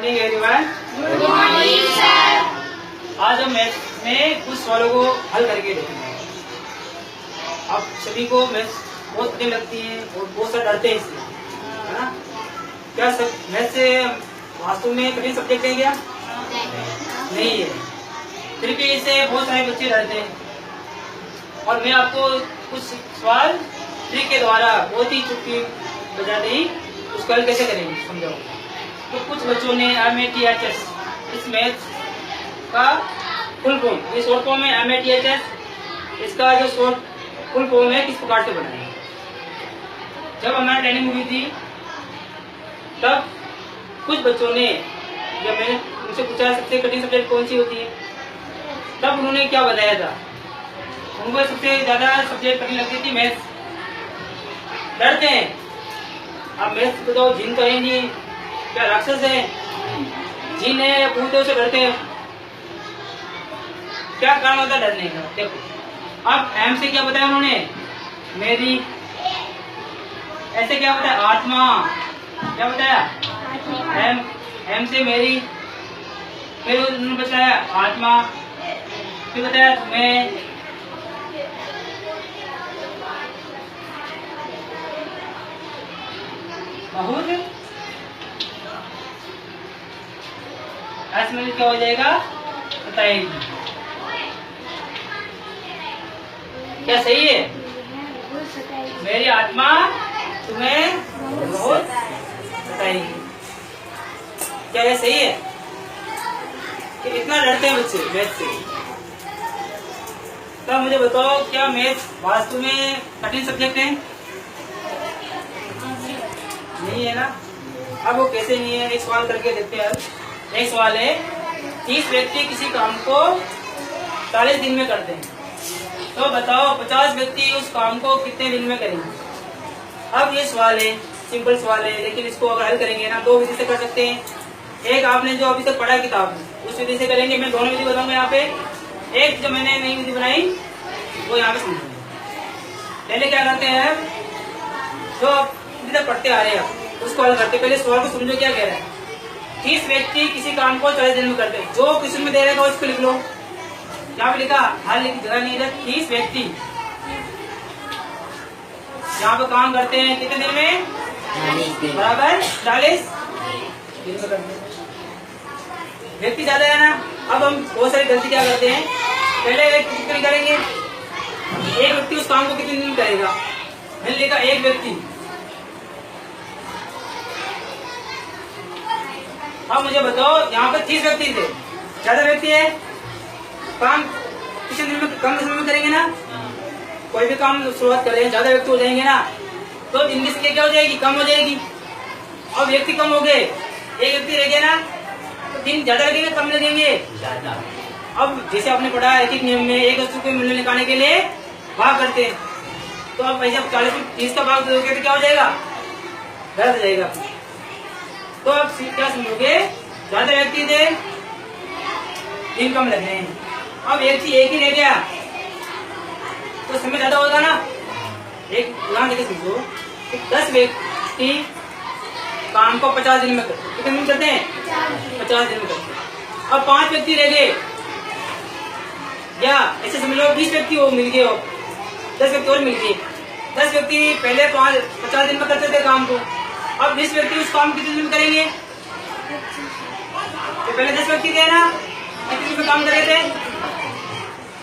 Morning everyone. Good morning sir. आज हम maths में कुछ सवालों को हल करके देखेंगे। आप सभी को मैथ्स बहुत कठिन लगती है और बहुत सारे डरते हैं इससे, है ना? क्या सब मैथ्स से वास्तव में कठिन सब्जेक्ट है क्या? नहीं है। फिर भी इससे बहुत सारे बच्चे डरते हैं और मैं आपको कुछ सवाल ट्रिक के द्वारा बहुत ही चुटकी बजाते ही उसका हल कैसे करेंगे समझाओ। तो कुछ बच्चों ने MATHS इस मैथ्स का फुल फॉर्म, ये शॉर्ट फॉर्म है MATHS, इसका जो शॉर्ट फुल फॉर्म है किस प्रकार से बनाया। जब हमारी ट्रेनिंग हुई थी तब कुछ बच्चों ने, जब मैंने उनसे पूछा सबसे कठिन सब्जेक्ट कौन सी होती है, तब उन्होंने क्या बताया था, उनको सबसे ज्यादा सब्जेक्ट कठिन लगती थी मैथ्स। डरते हैं। अब मैथ्स बताओ, जिन तो है नहीं, क्या राक्षस है, जिन है या भूतों से डरते हैं। क्या कारण होता है डरने का? देखो अब एम से क्या बताया उन्होंने, मेरी, ऐसे क्या बताया, आत्मा, क्या बताया एम से मेरी, फिर उन्होंने बताया आत्मा, फिर बताया तुम्हें, बहुत, ऐसे में क्या हो जाएगा बताएगी। क्या सही है? मेरी आत्मा तुम्हें बहुत बताएगी। क्या ये सही है? कि इतना डरते हैं बच्चे मैथ से। तो मुझे बताओ, क्या मैथ वास्तव में कठिन सब्जेक्ट है? नहीं है ना। अब वो कैसे नहीं है, एक सवाल करके देखते हैं। एक सवाल है, 30 व्यक्ति किसी काम को 40 दिन में करते हैं, तो बताओ 50 व्यक्ति उस काम को कितने दिन में करेंगे। अब ये सवाल है, सिंपल सवाल है, लेकिन इसको अगर हल करेंगे ना दो विधि से कर सकते हैं। एक आपने जो अभी तक पढ़ा किताब में उस विधि से करेंगे, मैं दोनों विधि बताऊंगा यहाँ पे। एक जो मैंने नई विधि बनाई वो यहाँ पे समझेंगे। पहले क्या करते हैं, जो अभी तक पढ़ते आ रहे हैं उसको हल करते। पहले सवाल को समझो क्या कह रहा है। 30 व्यक्ति किसी काम को 40 दिन में करते हैं, जो क्वेश्चन में दे रहेगा उसको लिख लो। यहाँ पे लिखा, हल की जगह नहीं है, 30 व्यक्ति यहाँ पे काम करते हैं कितने दिन में, बराबर 40 दिन में करते हैं। व्यक्ति ज्यादा है ना। अब हम बहुत सारी गलती क्या करते हैं, पहले एक कितने करेंगे, एक व्यक्ति उस काम को कितने दिन में करेगा। मैंने लिखा एक व्यक्ति। अब मुझे बताओ, यहाँ पे 30 व्यक्ति थे, ज्यादा व्यक्ति है, काम कितने दिन में, कम समय में करेंगे ना। कोई भी काम शुरुआत करें, ज्यादा व्यक्ति हो जाएंगे ना, तो दिन की संख्या क्या हो जाएगी, कम हो जाएगी। अब व्यक्ति कम हो गए, एक व्यक्ति रह गया ना, तो दिन ज्यादा लगेंगे कम लगेंगे। अब जैसे आपने पढ़ा है एक नियम में, एक वस्तु के मूल्य निकालने के लिए भाग करते हैं, तो अब वैसे 40 में 30 का भाग दोगे तो क्या हो जाएगा, गलत हो जाएगा। तो अब क्या समझोगे, ज्यादा व्यक्ति थे, दिन कम लग रहे हैं। अब व्यक्ति एक ही रह गया तो समय ज्यादा होगा ना। एक उदाहरण देके समझो, 10 व्यक्ति काम को 50 दिन में करते, कितने दिन करते हैं, 50 दिन में करते हैं। अब 5 व्यक्ति रह गए, या ऐसे समझ लो 20 व्यक्ति वो मिल गए, 10 व्यक्ति और मिल गए। 10 व्यक्ति पहले 50 दिन में करते थे काम को, अब 20 व्यक्ति उस काम कितने दिन में करेंगे। तो पहले 10 व्यक्ति थे ना, कितने दिन में काम कर रहे थे,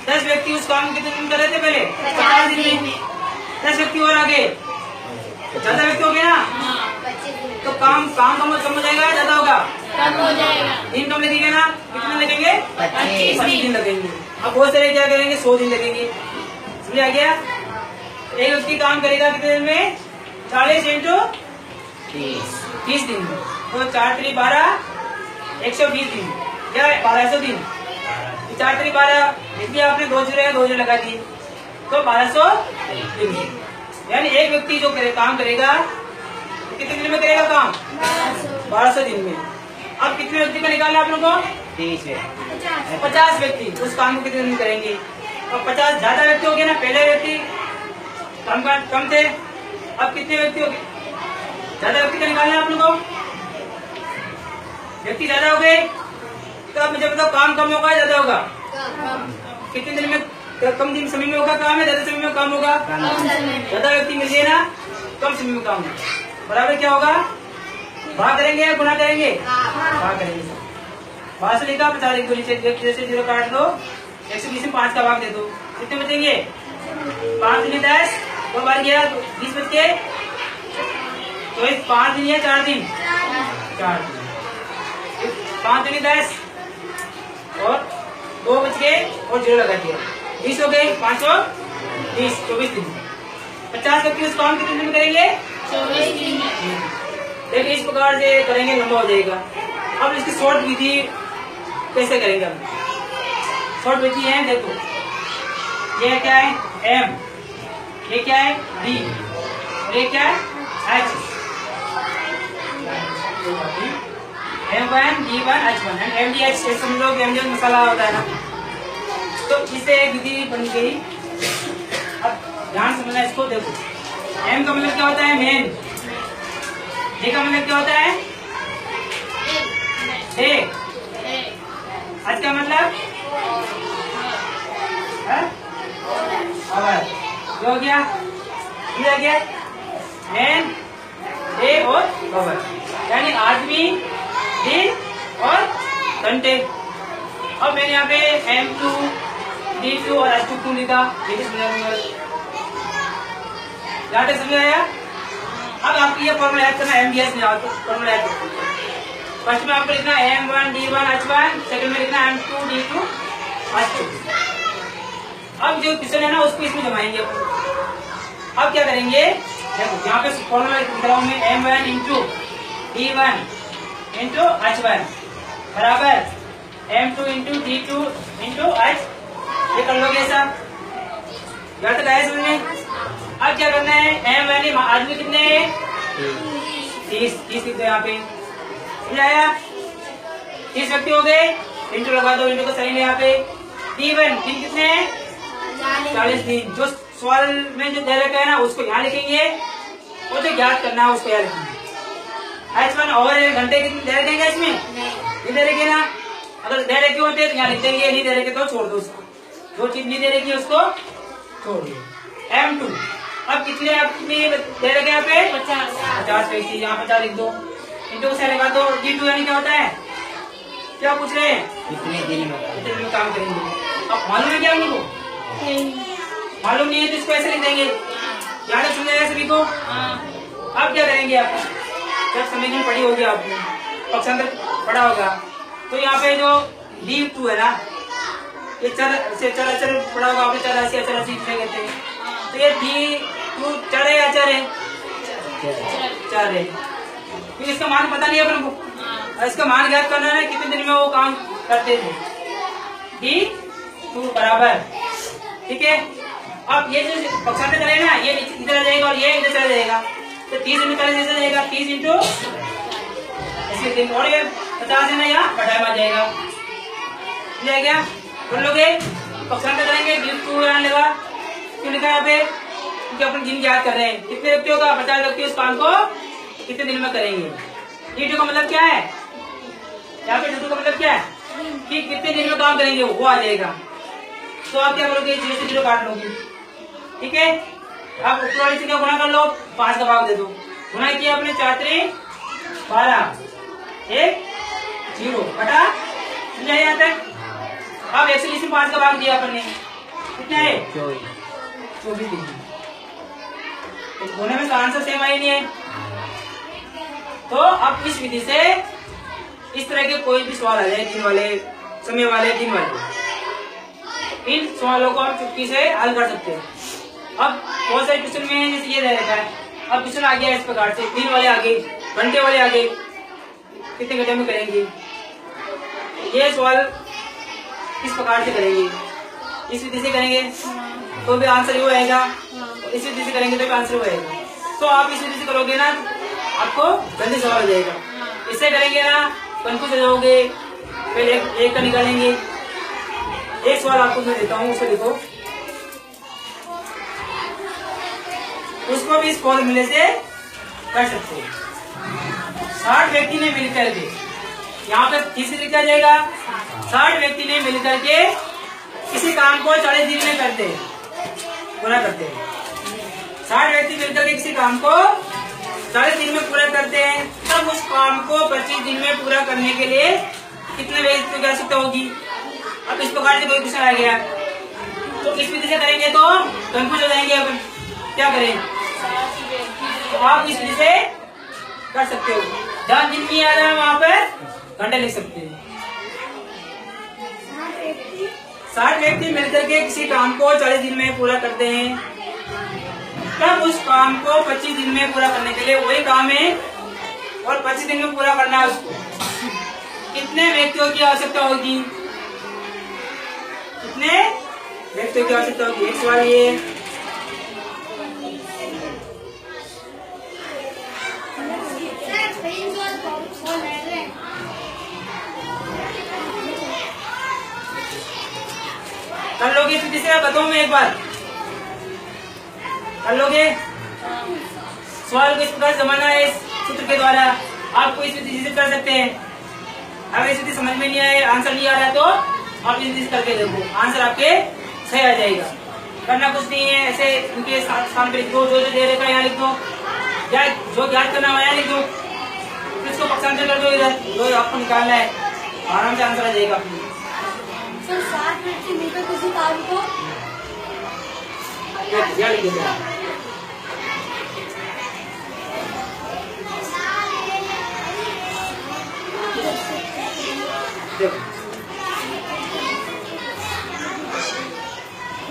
10 व्यक्ति उस काम कितने दिन कर रहे थे, पहले 50 दिन में। 10 व्यक्ति और आगे, ज्यादा व्यक्ति हो गए ना, तो काम कम हो जाएगा, ज्यादा होगा, कम हो जाएगा। दिन कम लगेगा ना, कितने लगेंगे, 25 दिन लगेंगे। अब बहुत सारे क्या करेंगे, 100 दिन लगेंगे। समझ आ गया। एक व्यक्ति काम करेगा कितने दिन में, 40 × 30 दिन में, तो 4 × 12 120 दिन, या 1200 दिन। 4 × 12, इसलिए आपने 2 जीरो लगा दिए, तो 1200 दिन। यानी एक व्यक्ति जो काम करेगा कितने दिन में करेगा काम, 1200 दिन में। अब कितने व्यक्ति का निकालना आप लोगों को, 50 व्यक्ति उस काम को कितने दिन करेंगे। अब 50 ज्यादा व्यक्ति हो गए ना, पहले व्यक्ति कम थे, अब कितने व्यक्ति हो गए, ज्यादा व्यक्ति का निकालना है आप लोगों को। व्यक्ति ज्यादा हो गए तो अब मुझे बताओ काम कम होगा ज्यादा होगा? कितने दिन में कम दिन समय में होगा काम है, ज्यादा समय में काम होगा? ज्यादा व्यक्ति मिल गए ना, कम समय में काम होगा। बराबर क्या होगा? भाग करेंगे या गुणा करेंगे? भाग करेंगे। भाग से लेकर 50 लिख दो नीचे, जैसे 0 काट दो, 120 में 5 का भाग दे दो, कितने बचेंगे? 5 दिन 10, 2 बार 11, 20 बच के 24, 5 दिन या 4 दिन? 4 दिन। 5 दिन 10 और 2 बच गए और 0 लगा दिया, 20 हो गए, 5 और 20, 24 दिन। 50 व्यक्ति उस काम कितने दिन में करेंगे? 24 दिन। देखिए इस प्रकार से करेंगे, लंबा हो जाएगा। अब इसकी शॉर्ट विधि कैसे करेंगे? हम शॉर्ट विधि है, देखो ये क्या है? M, ये क्या है? D, और ये क्या है? H। M1, D1, H1 and MDH समझ लो कि MDH मसाला होता है ना, तो इससे एक विधि बन गई। अब ध्यान समझना इसको। देखो M का मतलब क्या होता है? मेन। D का मतलब क्या होता है? डे। H का मतलब आवर। जो हो गया? आ गया मेन, डे और आवर, यानी आदमी, दिन और घंटे। अब मैंने यहाँ पे M2, D2 और H2 क्यों लिखा? ये भी समझा दूंगा। यहाँ तक समझ आया? अब आपको ये फॉर्मूला याद करना, MDS में फॉर्मूला याद करना। फर्स्ट में आपको लिखना M1, D1, H1, सेकंड में लिखना M2, D2, H2। अब जो क्वेश्चन है ना उसको इसमें जमाएंगे अपन। अब क्या करेंगे? देखो यहाँ पे फॉर्मूला लिख रहा हूँ मैं, M1 into D1 into H1 बराबर M2 into D2 into H। ये कर लोगे सब? यहाँ तक आया समझ में? अब क्या करना है? M1 आदमी कितने हैं? 30 लिख दो यहाँ पे, समझ आया? 30 व्यक्ति हो गए, इंटू लगा दो, इंटू को सही है यहाँ पे। D1 दिन कितने हैं? 40 दिन। जो सवाल में जो दे रखा है ना उसको यहाँ लिखेंगे, वो जो ज्ञात करना है उसको यहाँ लिखेंगे। H1 और घंटे कितने दे रखेंगे इसमें? नहीं दे रखे ना, अगर दे रखे होते तो यहाँ लिख देंगे, नहीं दे रखे तो छोड़ दो उसको। जो चीज नहीं दे रखी उसको छोड़ दो। M2 अब कितने दे रखे यहाँ पे? 50 व्यक्ति, यहाँ 50 लिख दो, इंटू से लगा दो। D2 यानी क्या होता है? क्या पूछ रहे हैं? कितने दिन में काम करेंगे? अब मालूम है क्या उनको? मालूम नहीं है तो इसको ऐसे लिख देंगे। याद है? समझ आया सभी को? अब क्या करेंगे? आप जब समझनी पड़ी होगी, आपने पक्षांतर पढ़ा होगा, तो यहाँ पे जो D2 है ना, ये चर अचर पढ़ा होगा आपने, चर राशि अचर राशि कहते हैं। तो ये D2 चर है या अचर है? चर है। तो इसका मान पता नहीं है अपन को, इसका मान ज्ञात करना है कितने दिन में वो काम करते थे। D2 बराबर, ठीक है। अब ये जो पक्षांतर करेगा ना, ये इधर आ जाएगा और ये इधर चला जाएगा, तो 30 इंटू 40 ऐसा जाएगा, 30 इंटू ऐसे दिन, और ये 50 है ना, यहाँ बढ़ाया आ जाएगा, जाएगा। बोल लोगे पक्षांतर करेंगे, D2 यहाँ लगा, क्यों लिखा यहाँ पे? क्योंकि अपन दिन याद कर रहे हैं। कितने व्यक्ति होगा? 50 व्यक्ति उस काम को कितने दिन में करेंगे? D2 का मतलब क्या है? यहाँ पे D2 का मतलब क्या है कि कितने दिन में काम करेंगे, वो आ जाएगा। तो आप क्या करोगे? 0 से 0 काट लोगे, ठीक है। अब ऊपर वाली से क्या गुणा कर लो, 5 का भाग दे दो। गुणा किया आपने 4 3 12 1 0 बटा, समझ आया यहाँ तक? अब 120 में 5 का भाग दिया अपन ने, कितना है? 24 दिन। दोनों में आंसर सेम आई नहीं है। तो अब इस विधि से इस तरह के कोई भी सवाल आ जाए, दिन वाले, समय वाले, दिन वाले, इन सवालों को आप चुटकी से हल कर सकते हैं। अब बहुत सारे क्वेश्चन में जैसे ये दे रखा है, अब क्वेश्चन आ गया इस प्रकार से, दिन वाले आगे, घंटे वाले आगे, कितने घंटे में करेंगे? ये सवाल इस प्रकार से करेंगे, इस विधि से करेंगे तो भी आंसर ही आएगा, और इस विधि से करेंगे तो भी आंसर ही आएगा। तो आप इस विधि से करोगे ना, आपको जल्दी सवाल हो जाएगा। इससे करेंगे ना, कंफ्यूज हो जाओगे, फिर एक का निकालेंगे। एक सवाल आपको मैं देता हूँ, उसको लिखो, उसको भी इस फॉर्मूले से कर सकते हैं। 60 व्यक्ति ने मिलकर के यहाँ पे तीसरी तरीके आ जाएगा 60 व्यक्ति ने मिलकर के किसी काम को 40 दिन में करते पूरा करते हैं। 60 व्यक्ति मिलकर के किसी काम को 40 दिन में पूरा करते हैं, तब उस काम को 25 दिन में पूरा करने के लिए कितने व्यक्ति की आवश्यकता होगी। अब इस प्रकार से कोई क्वेश्चन आ गया तो इस विधि से करेंगे तो कंफ्यूज हो जाएंगे। अब क्या करें, तो आप इस विधि से कर सकते हो। जहाँ दिन नहीं आ रहा है वहाँ पर घंटे लिख सकते हैं। 60 व्यक्ति मिलकर के किसी काम को 40 दिन में पूरा करते हैं, तब उस काम को 25 दिन में पूरा करने के लिए वही काम है और 25 दिन में पूरा करना है उसको, कितने व्यक्तियों की आवश्यकता होगी। कितने व्यक्तियों की आवश्यकता होगी। एक सवाल ये कर लोगे इस विधि से, बताऊं मैं एक बार, कर लोगे। सवाल को इस प्रकार समझना है, इस सूत्र के द्वारा आपको इस विधि से कर सकते हैं। अगर इस विधि समझ में नहीं आए, आंसर नहीं आ रहा तो आप इस विधि से करके देखो, आंसर आपके सही आ जाएगा। करना कुछ नहीं है, ऐसे उनके स्थान पे लिख दो, जो दे रखा है यहाँ लिख दो, या जो याद करना है लिख दो, इसको पक्षांतर कर दो, इधर जो आपको निकालना है आराम से आंसर आ जाएगा अपनी। 60 व्यक्ति मिलकर किसी काम को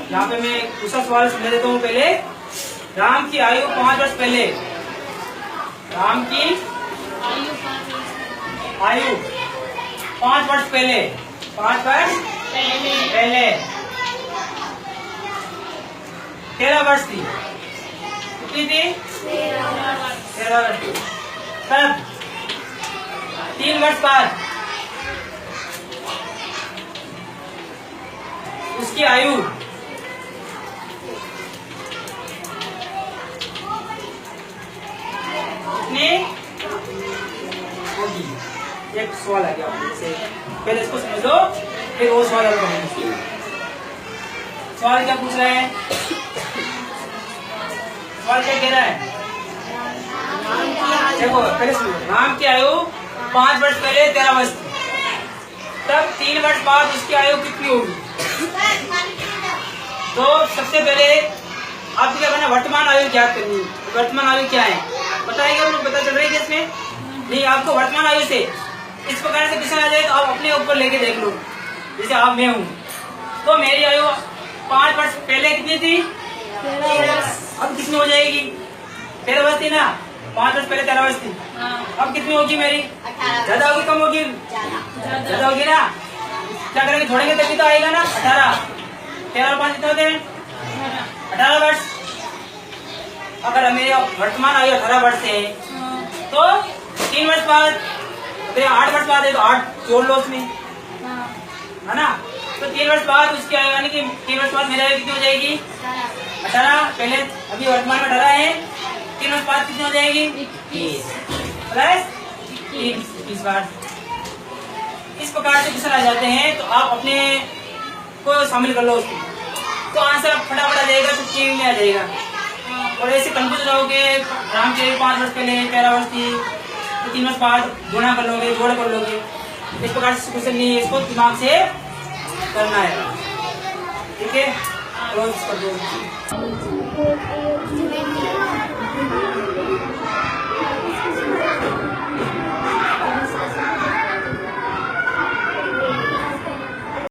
यहाँ पे मैं दूसरा सवाल समझ देता हूँ पहले। राम की आयु 5 वर्ष पहले, राम की आयु 5 वर्ष पहले, 5 वर्ष पहले 13 वर्ष थी। कितनी थी? 13 वर्ष। तब 3 वर्ष बाद उसकी आयु कितनी होगी। एक सवाल आ गया, जैसे पहले इसको समझ लो फिर वो सवाल करेंगे। सवाल क्या पूछ रहे हैं, सवाल क्या कह रहा है, देखो पहले सुनो। राम की आयु 5 वर्ष पहले 13 वर्ष थी, तब 3 वर्ष बाद उसकी आयु कितनी होगी। तो सबसे पहले आपको क्या करना, वर्तमान आयु ज्ञात करनी है। वर्तमान आयु क्या है बताएंगे हम लोग, पता चल रही है इसमें नहीं आपको। वर्तमान आयु से इस प्रकार से क्वेश्चन आ जाए तो आप अपने ऊपर लेके देख लो। जैसे आप मैं हूँ तो मेरी आयु 5 वर्ष पहले कितनी थी, 13 वर्ष। अब कितनी हो जाएगी, 13 वर्ष थी ना, 5 वर्ष पहले 13 वर्ष थी। अब कितनी होगी मेरी, ज्यादा होगी कम होगी, ज्यादा होगी ना। क्या करेंगे, छोड़ेंगे तभी तो आएगा ना। 18 13 और 5 कितने होते हैं, 18 वर्ष। अगर मेरी वर्तमान आयु 18 वर्ष है तो 3 वर्ष बाद 8 वर्ष बाद है तो 8 जोड़ लो उसमें, है ना। तो 3 वर्ष बाद उसकी आयु, यानी कि 3 वर्ष बाद मेरी आयु कितनी हो जाएगी, 18। पहले अभी वर्तमान में 18 है, 3 वर्ष बाद कितनी हो जाएगी, 21 प्लस 21 बार। इस प्रकार से क्वेश्चन आ जाते हैं तो आप अपने को शामिल कर लो उसमें, तो आंसर फटाफट आ जाएगा, छुट्टी में आ जाएगा। और ऐसे कंफ्यूज रहोगे, राम के 5 वर्ष पहले 13 वर्ष थी तो 3 वर्ष बाद गुणा कर लोगे, जोड़ कर लोगे। इस प्रकार से क्वेश्चन नहीं है, इसको दिमाग से करना है। ठीक है, क्लोज कर दो।